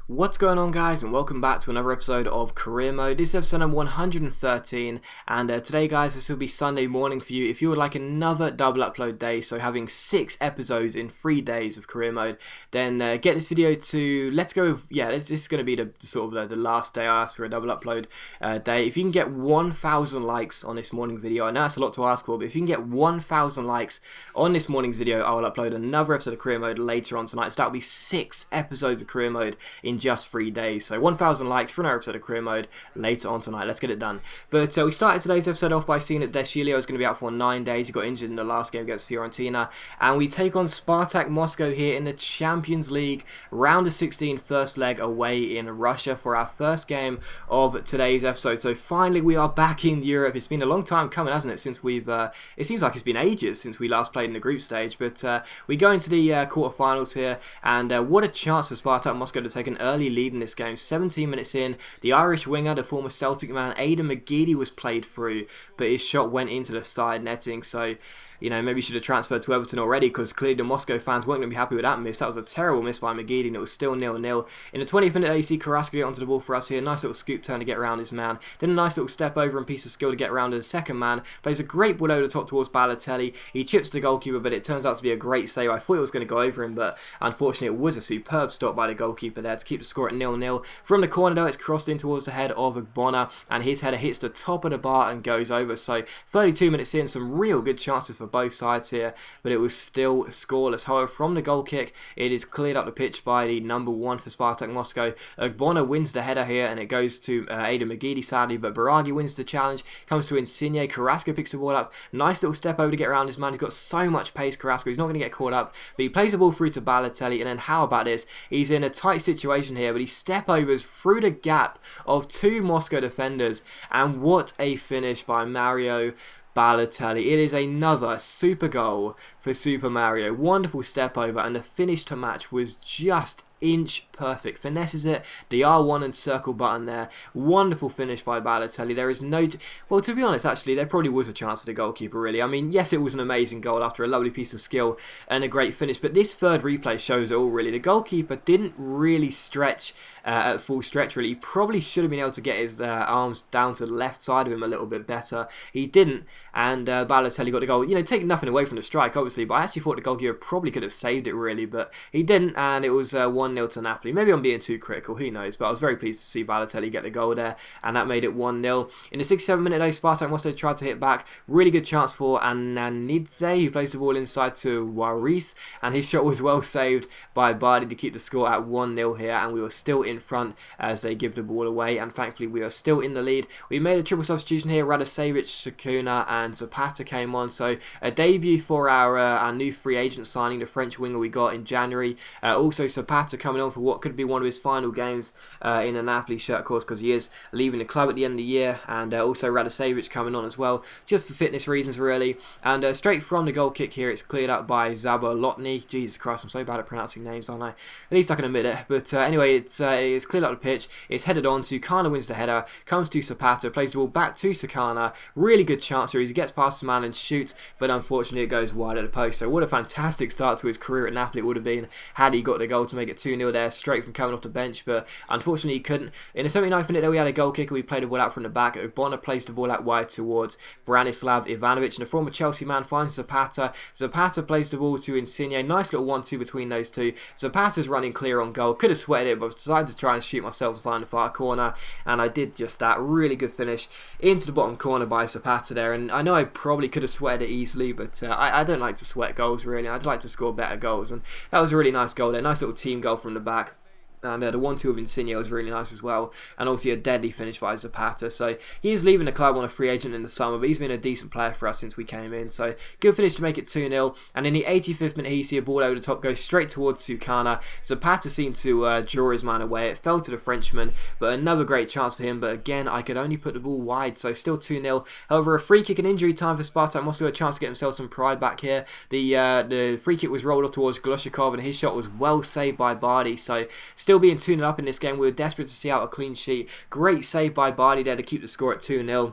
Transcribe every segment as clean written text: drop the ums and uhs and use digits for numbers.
What's going on, guys, and welcome back to another episode of Career Mode. This is episode number 113, and today, guys, this will be Sunday morning for you. If you would like another double upload day, so having 6 episodes in 3 days of Career Mode, then get this video to, this is going to be the last day after a double upload day. If you can get 1,000 likes on this morning video, I know that's a lot to ask for, but if you can get 1,000 likes on this morning's video, I will upload another episode of Career Mode later on tonight. So that'll be 6 episodes of Career Mode in just 3 days. So 1,000 likes for another episode of Career Mode later on tonight. Let's get it done. But we started today's episode off by seeing that Deschilio is going to be out for 9 days. He got injured in the last game against Fiorentina. And we take on Spartak Moscow here in the Champions League round of 16, first leg away in Russia for our first game of today's episode. So finally we are back in Europe. It's been a long time coming, hasn't it, since we've it seems like it's been ages since we last played in the group stage. But we go into the quarterfinals here, and what a chance for Spartak Moscow to take an early lead in this game. 17 minutes in, the Irish winger, the former Celtic man, Aidan McGeady, was played through, but his shot went into the side netting. So, you know, maybe he should have transferred to Everton already, because clearly the Moscow fans weren't going to be happy with that miss. That was a terrible miss by McGeady, and it was still 0-0. In the 20th minute, you see Carrasco get onto the ball for us here. Nice little scoop turn to get around his man. Then a nice little step over and piece of skill to get around his second man. Plays a great ball over the top towards Balotelli. He chips the goalkeeper, but it turns out to be a great save. I thought it was going to go over him, but unfortunately it was a superb stop by the goalkeeper there to keep the score at 0-0. From the corner though, it's crossed in towards the head of Ogbonna, and his header hits the top of the bar and goes over. So 32 minutes in, some real good chances for both sides here, but it was still scoreless. However, from the goal kick, it is cleared up the pitch by the number 1 for Spartak Moscow. Ogbonna wins the header here, and it goes to Aidan McGeady, sadly, but Baragi wins the challenge. Comes to Insigne. Carrasco picks the ball up. Nice little step over to get around his man. He's got so much pace, Carrasco. He's not going to get caught up, but he plays the ball through to Balotelli, and then how about this? He's in a tight situation here, but he step overs through the gap of 2 Moscow defenders, and what a finish by Mario Balotelli. It is another super goal for Super Mario. Wonderful step over, and the finish to match was just inch perfect. Finesses it, the R1 and circle button there. Wonderful finish by Balotelli. There is no... Well, to be honest, actually, there probably was a chance for the goalkeeper, really. I mean, yes, it was an amazing goal after a lovely piece of skill and a great finish, but this third replay shows it all, really. The goalkeeper didn't really stretch at full stretch, really. He probably should have been able to get his arms down to the left side of him a little bit better. He didn't, and Balotelli got the goal. You know, taking nothing away from the strike, obviously, but I actually thought the goalkeeper probably could have saved it, really, but he didn't, and it was 1-0 to Napoli. Maybe I'm being too critical, who knows, but I was very pleased to see Balotelli get the goal there, and that made it 1-0. In the 67th minute though, Spartak Moscow tried to hit back. Really good chance for Ananidze, who plays the ball inside to Waris, and his shot was well saved by Bardi to keep the score at 1-0 here, and we were still in front as they give the ball away, and thankfully we are still in the lead. We made a triple substitution here. Radosevich, Sakuna and Zapata came on, so a debut for our new free agent signing, the French winger we got in January. Also Zapata coming on for what could be one of his final games in a Napoli shirt, of course, because he is leaving the club at the end of the year, and also Radosevich coming on as well, just for fitness reasons, really. And straight from the goal kick here, it's cleared up by Zabolotny. Jesus Christ, I'm so bad at pronouncing names, aren't I? At least I can admit it. But anyway, it's cleared up the pitch. It's headed on. Sakana wins the header, comes to Zapata, plays the ball back to Sakana. Really good chance here. He gets past the man and shoots, but unfortunately it goes wide at the post. So what a fantastic start to his career at Napoli it would have been had he got the goal to make it 2-0 there, straight from coming off the bench, but unfortunately he couldn't. In the 79th minute, though, we had a goal kicker. We played the ball out from the back. Ogbonna placed the ball out wide towards Branislav Ivanovic, and the former Chelsea man finds Zapata. Zapata plays the ball to Insigne. Nice little 1-2 between those two. Zapata's running clear on goal. Could have sweated it, but decided to try and shoot myself and find the far corner, and I did just that. Really good finish into the bottom corner by Zapata there, and I know I probably could have sweated it easily, but I don't like to sweat goals, really. I'd like to score better goals, and that was a really nice goal there. Nice little team goal from the back. And the 1-2 of Insigne was really nice as well, and also a deadly finish by Zapata. So he is leaving the club on a free agent in the summer, but he's been a decent player for us since we came in. So good finish to make it 2-0. And in the 85th minute, you see a ball over the top go straight towards Sakana. Zapata seemed to draw his man away. It fell to the Frenchman, but another great chance for him. But again, I could only put the ball wide, so still 2-0. However, a free kick and injury time for Spartak Moscow, a chance to get himself some pride back here. The free kick was rolled off towards Gloshikov, and his shot was well saved by Bardi. So still being 2-0 up in this game. We were desperate to see out a clean sheet. Great save by Bardi there to keep the score at 2-0.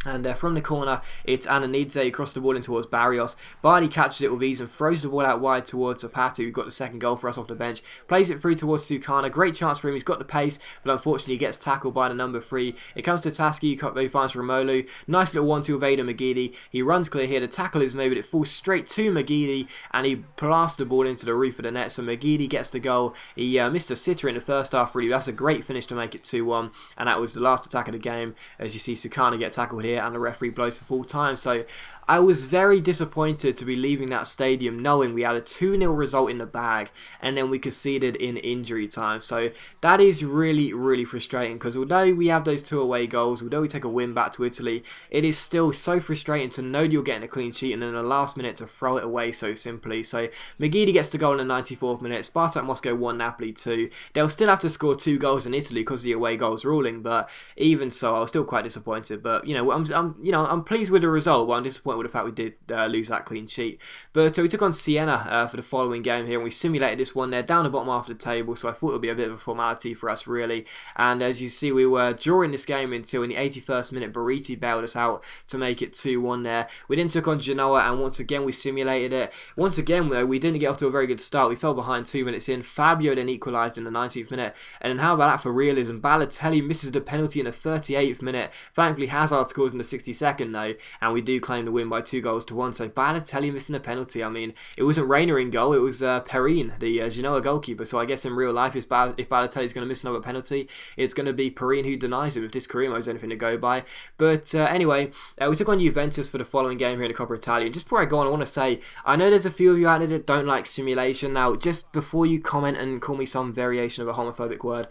And from the corner, it's Ananidze across the ball in towards Barrios. Bardi catches it with ease and throws the ball out wide towards Zapata, who got the second goal for us off the bench. Plays it through towards Sukana. Great chance for him. He's got the pace, but unfortunately he gets tackled by the number 3. It comes to Taski, who finds Romelu. Nice little 1-2 with Ada Magidi. He runs clear here. The tackle is made, but it falls straight to Magidi, and he blasts the ball into the roof of the net. So Magidi gets the goal. He missed a sitter in the first half, really. That's a great finish to make it 2-1, and that was the last attack of the game. As you see, Sukana get tackled here, and the referee blows for full time. So I was very disappointed to be leaving that stadium knowing we had a 2-0 result in the bag, and then we conceded in injury time. So that is really frustrating, because although we have those 2 away goals, although we take a win back to Italy, it is still so frustrating to know you're getting a clean sheet and in the last minute to throw it away so simply. So Magidi gets the goal in the 94th minute. Spartak Moscow 1, Napoli 2. They'll still have to score 2 goals in Italy because of the away goals ruling, but even so, I was still quite disappointed. But I'm pleased with the result, but I'm disappointed with the fact we did lose that clean sheet. But we took on Siena for the following game here, and we simulated this one. They're down the bottom half of the table, so I thought it would be a bit of a formality for us, really. And as you see, we were drawing this game until in the 81st minute, Bariti bailed us out to make it 2-1 there. We then took on Genoa, and once again we simulated it. Once again, though, we didn't get off to a very good start. We fell behind 2 minutes in. Fabio then equalised in the 19th minute. And then how about that for realism? Balotelli misses the penalty in the 38th minute. Thankfully, Hazard scores in the 62nd, though, and we do claim the win by 2-1. So Balotelli missing a penalty. I mean, it wasn't Reina in goal, it was Perrine, the Genoa goalkeeper. So I guess in real life, if Balotelli's going to miss another penalty, it's going to be Perrine who denies him, if this Carimo is anything to go by. But anyway, we took on Juventus for the following game here in the Coppa Italia. And just before I go on, I want to say, I know there's a few of you out there that don't like simulation. Now, just before you comment and call me some variation of a homophobic word,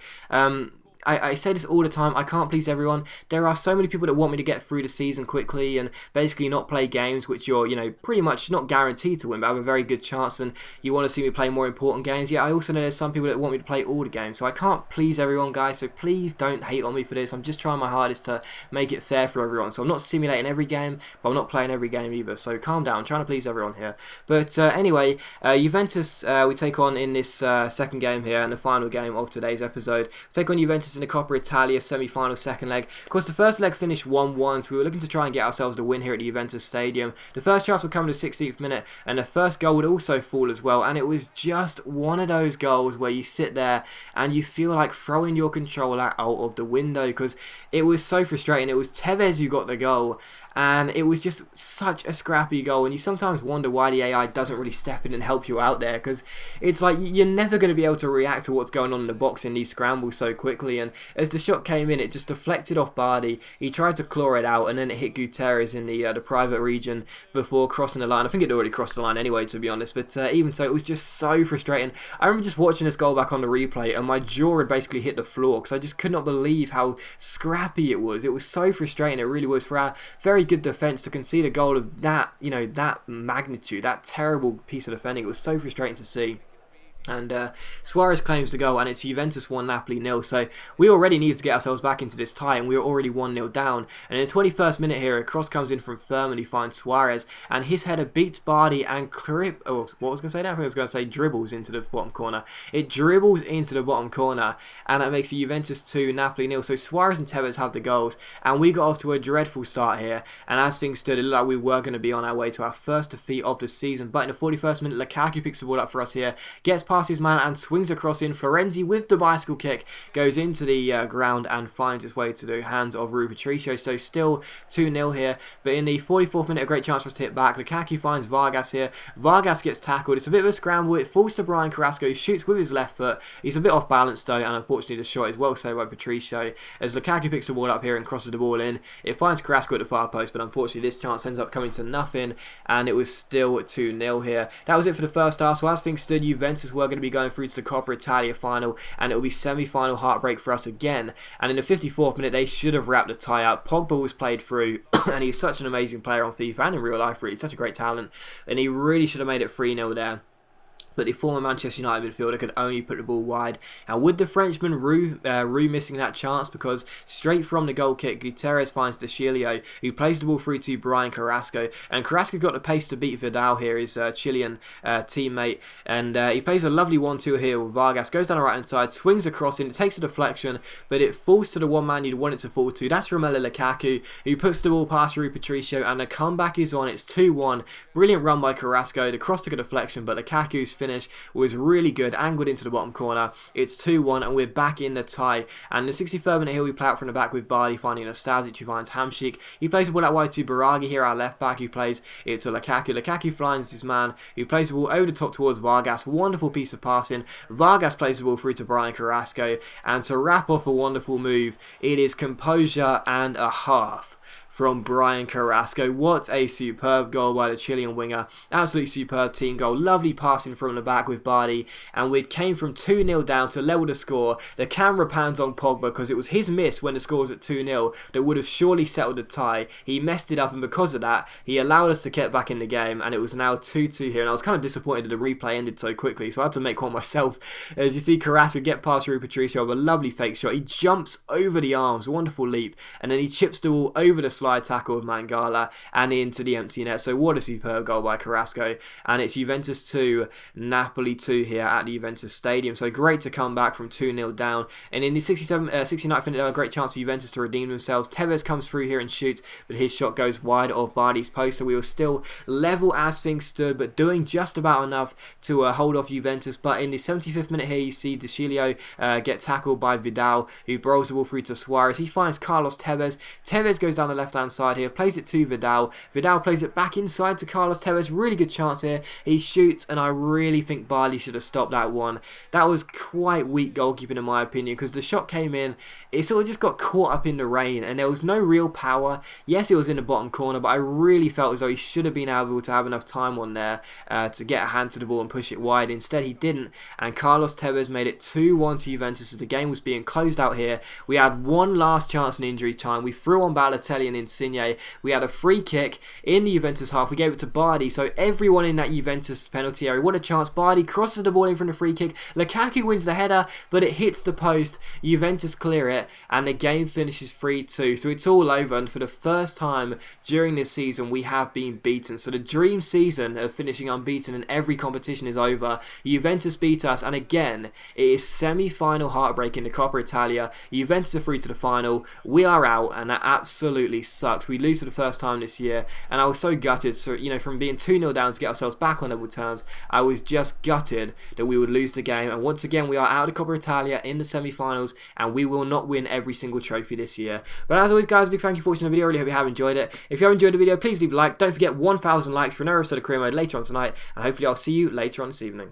I say this all the time, I can't please everyone. There are so many people that want me to get through the season quickly and basically not play games which you're, pretty much not guaranteed to win, but have a very good chance, and you want to see me play more important games. Yeah, I also know there's some people that want me to play all the games, so I can't please everyone, guys, so please don't hate on me for this. I'm just trying my hardest to make it fair for everyone. So I'm not simulating every game, but I'm not playing every game either, so calm down. I'm trying to please everyone here. But anyway, Juventus we take on in this second game here, and the final game of today's episode. We take on Juventus in the Coppa Italia semi-final second leg. Of course, the first leg finished 1-1, so we were looking to try and get ourselves the win here at the Juventus Stadium. The first chance would come in the 16th minute, and the first goal would also fall as well, and it was just one of those goals where you sit there and you feel like throwing your controller out of the window, because it was so frustrating. It was Tevez who got the goal, and it was just such a scrappy goal, and you sometimes wonder why the AI doesn't really step in and help you out there, because it's like you're never going to be able to react to what's going on in the box in these scrambles so quickly. And as the shot came in, it just deflected off Bardi. He tried to claw it out, and then it hit Gutierrez in the private region before crossing the line. I think it already crossed the line anyway, to be honest, but even so, it was just so frustrating. I remember just watching this goal back on the replay, and my jaw had basically hit the floor, because I just could not believe how scrappy it was. It was so frustrating, it really was, for our very good defence to concede a goal of that, that magnitude, that terrible piece of defending. It was so frustrating to see. And Suarez claims the goal, and it's Juventus 1, Napoli 0. So we already needed to get ourselves back into this tie, and we were already 1-0 down. And in the 21st minute here, a cross comes in from Thurman, who finds Suarez, and his header beats Bardi and dribbles into the bottom corner. It dribbles into the bottom corner, and that makes it Juventus 2, Napoli 0. So Suarez and Tevez have the goals, and we got off to a dreadful start here. And as things stood, it looked like we were going to be on our way to our first defeat of the season. But in the 41st minute, Lukaku picks the ball up for us here, gets past his man and swings across in. Florenzi with the bicycle kick goes into the ground and finds its way to the hands of Rui Patricio. So still 2-0 here, but in the 44th minute, a great chance for us to hit back. Lukaku finds Vargas here. Vargas gets tackled. It's a bit of a scramble. It falls to Brian Carrasco, who shoots with his left foot. He's a bit off balance though, and unfortunately the shot is well saved by Patricio as Lukaku picks the ball up here and crosses the ball in. It finds Carrasco at the far post, but unfortunately this chance ends up coming to nothing, and it was still 2-0 here. That was it for the first half. So as things stood, Juventus were going to be going through to the Coppa Italia final, and it will be semi-final heartbreak for us again. And in the 54th minute, they should have wrapped the tie up. Pogba was played through, and he's such an amazing player on FIFA and in real life, really. Such a great talent, and he really should have made it 3-0 there. but the former Manchester United midfielder could only put the ball wide. And with the Frenchman Roux missing that chance, because straight from the goal kick, Gutierrez finds De Chilio, who plays the ball through to Brian Carrasco, and Carrasco got the pace to beat Vidal here, his Chilean teammate, and he plays a lovely 1-2 here with Vargas, goes down the right hand side, swings across in, it takes a deflection, but it falls to the one man you'd want it to fall to. That's Romelu Lukaku, who puts the ball past Rui Patricio, and the comeback is on. It's 2-1. Brilliant run by Carrasco. The cross took a deflection, but Lukaku's finish was really good, angled into the bottom corner. It's 2-1, and we're back in the tie. And the 63rd minute here, we play out from the back with Bardi finding Nastasic, who finds Hamšík. He plays the ball out wide to Baragi here, our left back, who plays it to Lukaku. Lukaku finds his man, who plays the ball over the top towards Vargas. Wonderful piece of passing. Vargas plays the ball through to Brian Carrasco, and to wrap off a wonderful move, it is composure and a half from Brian Carrasco. What a superb goal by the Chilean winger. Absolutely superb team goal. Lovely passing from the back with Bardi, and we came from 2-0 down to level the score. The camera pans on Pogba because it was his miss when the score was at 2-0 that would have surely settled the tie. He messed it up, and because of that, he allowed us to get back in the game, and it was now 2-2 here. And I was kind of disappointed that the replay ended so quickly, so I had to make one myself. As you see Carrasco get past Rui Patricio with a lovely fake shot. He jumps over the arms, wonderful leap, and then he chips the ball over the slide tackle of Mangala and into the empty net. So what a superb goal by Carrasco, and it's Juventus 2, Napoli 2 here at the Juventus Stadium. So great to come back from 2-0 down, and in the 69th minute, a great chance for Juventus to redeem themselves. Tevez comes through here and shoots, but his shot goes wide of Bardi's post, so we were still level as things stood, but doing just about enough to hold off Juventus. But in the 75th minute here, you see De Chilio get tackled by Vidal, who rolls the ball through to Suarez. He finds Carlos Tevez. Tevez goes down the left hand side here, plays it to Vidal. Vidal plays it back inside to Carlos Tevez. Really good chance here. He shoots, and I really think Bardi should have stopped that one. That was quite weak goalkeeping in my opinion, because the shot came in, it sort of just got caught up in the rain, and there was no real power. Yes, it was in the bottom corner, but I really felt as though he should have been able to have enough time on there to get a hand to the ball and push it wide. Instead, he didn't, and Carlos Tevez made it 2-1 to Juventus as the game was being closed out here. We had one last chance in injury time. We threw on Balotelli and Insigne. We had a free kick in the Juventus half. We gave it to Bardi, so everyone in that Juventus penalty area, what a chance. Bardi crosses the ball in from the free kick. Lukaku wins the header, but it hits the post. Juventus clear it, and the game finishes 3-2. So it's all over, and for the first time during this season, we have been beaten. So the dream season of finishing unbeaten in every competition is over. Juventus beat us, and again, it is semi-final heartbreak in the Coppa Italia. Juventus are through to the final. We are out, and that absolutely sucks. We lose for the first time this year, and I was so gutted. So, you know, from being 2-0 down to get ourselves back on level terms, I was just gutted that we would lose the game. And once again, we are out of the Coppa Italia in the semi-finals, and we will not win every single trophy this year. But as always, guys, big thank you for watching the video. I really hope you have enjoyed it. If you have enjoyed the video, please leave a like. Don't forget 1,000 likes for another episode of Career Mode later on tonight, and hopefully I'll see you later on this evening.